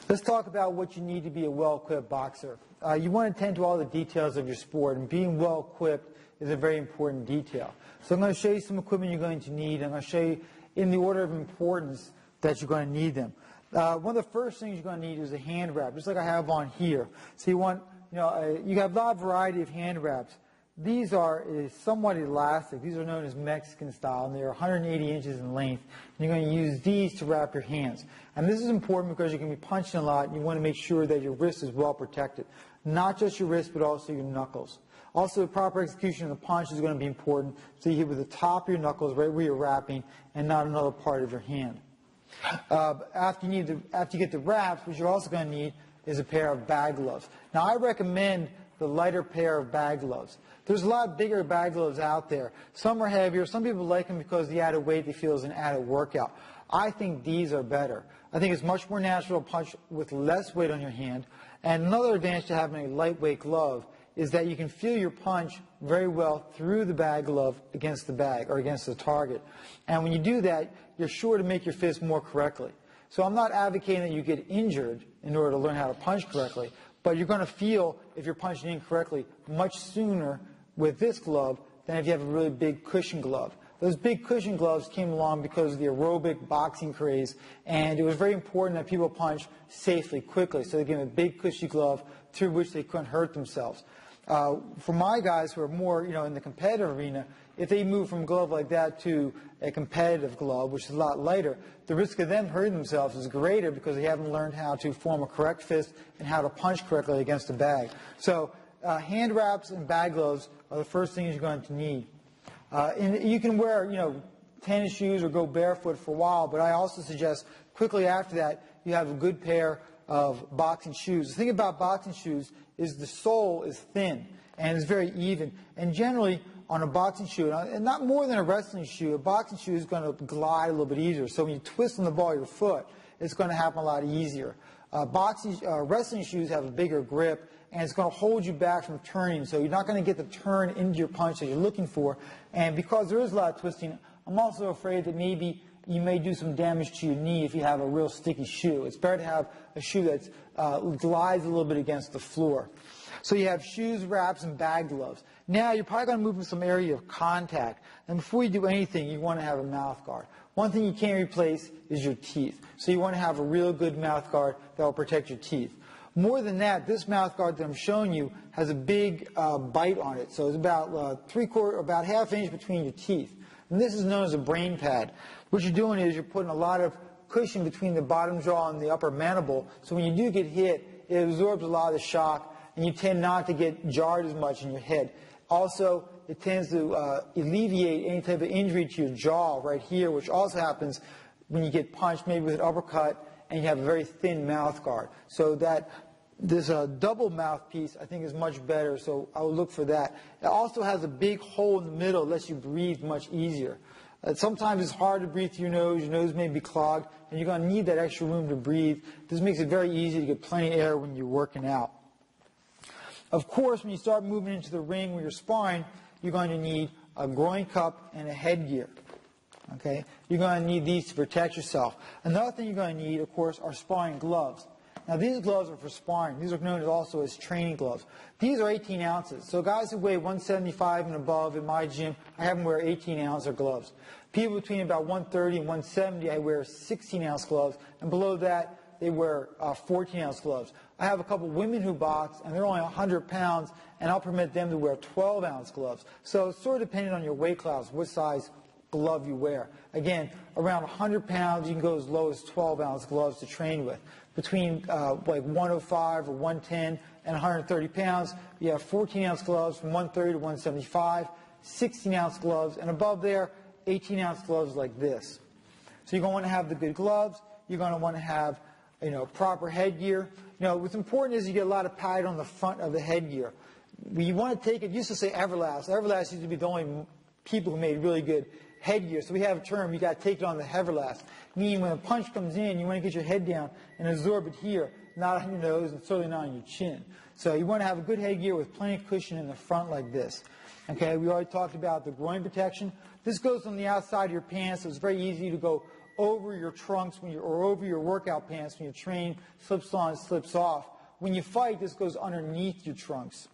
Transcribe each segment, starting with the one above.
Let's talk about what you need to be a well-equipped boxer. You want to tend to all the details of your sport, and being well-equipped is a very important detail. So I'm going to show you some equipment you're going to need, and I'm going to show you in the order of importance that you're going to need them. One of the first things you're going to need is a hand wrap, just like I have on here. So you want, you have a lot of variety of hand wraps. These are somewhat elastic. These are known as Mexican style, and they're 180 inches in length. And you're going to use these to wrap your hands. And this is important because you're going to be punching a lot, and you want to make sure that your wrist is well protected. Not just your wrist, but also your knuckles. Also, the proper execution of the punch is going to be important, so you hit with the top of your knuckles right where you're wrapping and not another part of your hand. After you get the wraps, what you're also going to need is a pair of bag gloves. Now, I recommend the lighter pair of bag gloves. There's a lot bigger bag gloves out there. Some are heavier. Some people like them because the added weight they feel is an added workout. I think these are better. I think it's much more natural to punch with less weight on your hand. And another advantage to having a lightweight glove is that you can feel your punch very well through the bag glove against the bag or against the target. And when you do that, you're sure to make your fist more correctly. So I'm not advocating that you get injured in order to learn how to punch correctly, but you're going to feel if you're punching incorrectly much sooner with this glove than if you have a really big cushion glove. Those big cushion gloves came along because of the aerobic boxing craze, and it was very important that people punch safely, quickly, so they gave them a big cushy glove through which they couldn't hurt themselves. For my guys who are more, in the competitive arena, if they move from a glove like that to a competitive glove, which is a lot lighter, the risk of them hurting themselves is greater because they haven't learned how to form a correct fist and how to punch correctly against a bag. So hand wraps and bag gloves are the first things you're going to need. And you can wear, tennis shoes or go barefoot for a while, but I also suggest quickly after that you have a good pair of boxing shoes. The thing about boxing shoes is the sole is thin and it's very even. And generally on a boxing shoe, and not more than a wrestling shoe, a boxing shoe is going to glide a little bit easier. So when you twist on the ball of your foot, it's going to happen a lot easier. Wrestling shoes have a bigger grip, and it's going to hold you back from turning, so you're not going to get the turn into your punch that you're looking for. And because there is a lot of twisting, I'm also afraid that maybe you may do some damage to your knee if you have a real sticky shoe. It's better to have a shoe that glides a little bit against the floor. So you have shoes, wraps, and bag gloves. Now you're probably going to move in some area of contact. And before you do anything, you want to have a mouth guard. One thing you can't replace is your teeth. So you want to have a real good mouth guard that will protect your teeth. More than that, this mouth guard that I'm showing you has a big bite on it. So it's about about half inch between your teeth. And this is known as a brain pad. What you're doing is you're putting a lot of cushion between the bottom jaw and the upper mandible. So when you do get hit, it absorbs a lot of the shock, and you tend not to get jarred as much in your head. Also, it tends to alleviate any type of injury to your jaw right here, which also happens when you get punched, maybe with an uppercut, and you have a very thin mouth guard. So that this double mouthpiece, I think, is much better, so I will look for that. It also has a big hole in the middle that lets you breathe much easier. Sometimes it's hard to breathe through your nose may be clogged, and you're going to need that extra room to breathe. This makes it very easy to get plenty of air when you're working out. Of course, when you start moving into the ring with your sparring, you're going to need a groin cup and a headgear. Okay? You're going to need these to protect yourself. Another thing you're going to need, of course, are sparring gloves. Now, these gloves are for sparring. These are known also as training gloves. These are 18 ounces. So guys who weigh 175 and above in my gym, I have them wear 18-ounce gloves. People between about 130 and 170, I wear 16-ounce gloves. And below that, they wear 14-ounce gloves. I have a couple women who box, and they're only 100 pounds, and I'll permit them to wear 12-ounce gloves. So it's sort of depending on your weight class, what size glove you wear. Again, around 100 pounds, you can go as low as 12-ounce gloves to train with. Between like 105 or 110 and 130 pounds, you have 14-ounce gloves from 130 to 175, 16-ounce gloves, and above there, 18-ounce gloves like this. So you're going to want to have the good gloves. You're going to want to have proper headgear. What's important is you get a lot of padding on the front of the headgear. You want to take it, used to say Everlast. Everlast used to be the only people who made really good headgear. So we have a term, you got to take it on the Everlast. Meaning when a punch comes in, you want to get your head down and absorb it here, not on your nose and certainly not on your chin. So you want to have a good headgear with plenty of cushion in the front like this. Okay, we already talked about the groin protection. This goes on the outside of your pants, so it's very easy to go over your trunks or over your workout pants when your train slips on, slips off. When you fight, this goes underneath your trunks.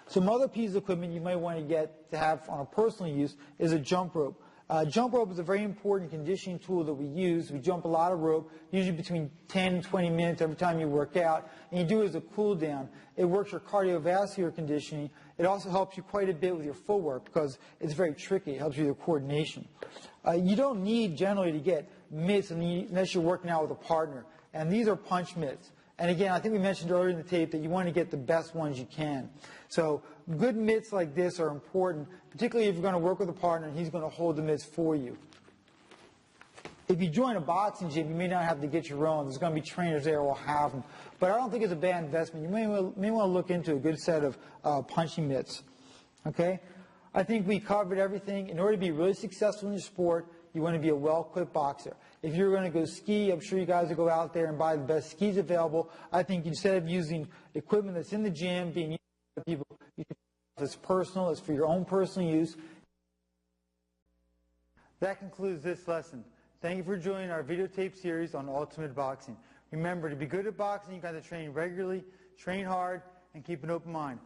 Some other pieces of equipment you might want to have on a personal use is a jump rope. Jump rope is a very important conditioning tool that we use. We jump a lot of rope, usually between 10 and 20 minutes every time you work out, and you do it as a cool down. It works your cardiovascular conditioning. It also helps you quite a bit with your footwork because it's very tricky. It helps you with your coordination. You don't need generally to get mitts unless you're working out with a partner, and these are punch mitts. And again, I think we mentioned earlier in the tape that you want to get the best ones you can. So good mitts like this are important, particularly if you're going to work with a partner and he's going to hold the mitts for you. If you join a boxing gym, you may not have to get your own. There's going to be trainers there who will have them. But I don't think it's a bad investment. You may want to look into a good set of punching mitts. Okay? I think we covered everything. In order to be really successful in your sport, you want to be a well-equipped boxer. If you're going to go ski, I'm sure you guys will go out there and buy the best skis available. I think instead of using equipment that's in the gym, being used by people, you can it's personal, it's for your own personal use. That concludes this lesson. Thank you for joining our videotape series on Ultimate Boxing. Remember, to be good at boxing, you've got to train regularly, train hard, and keep an open mind.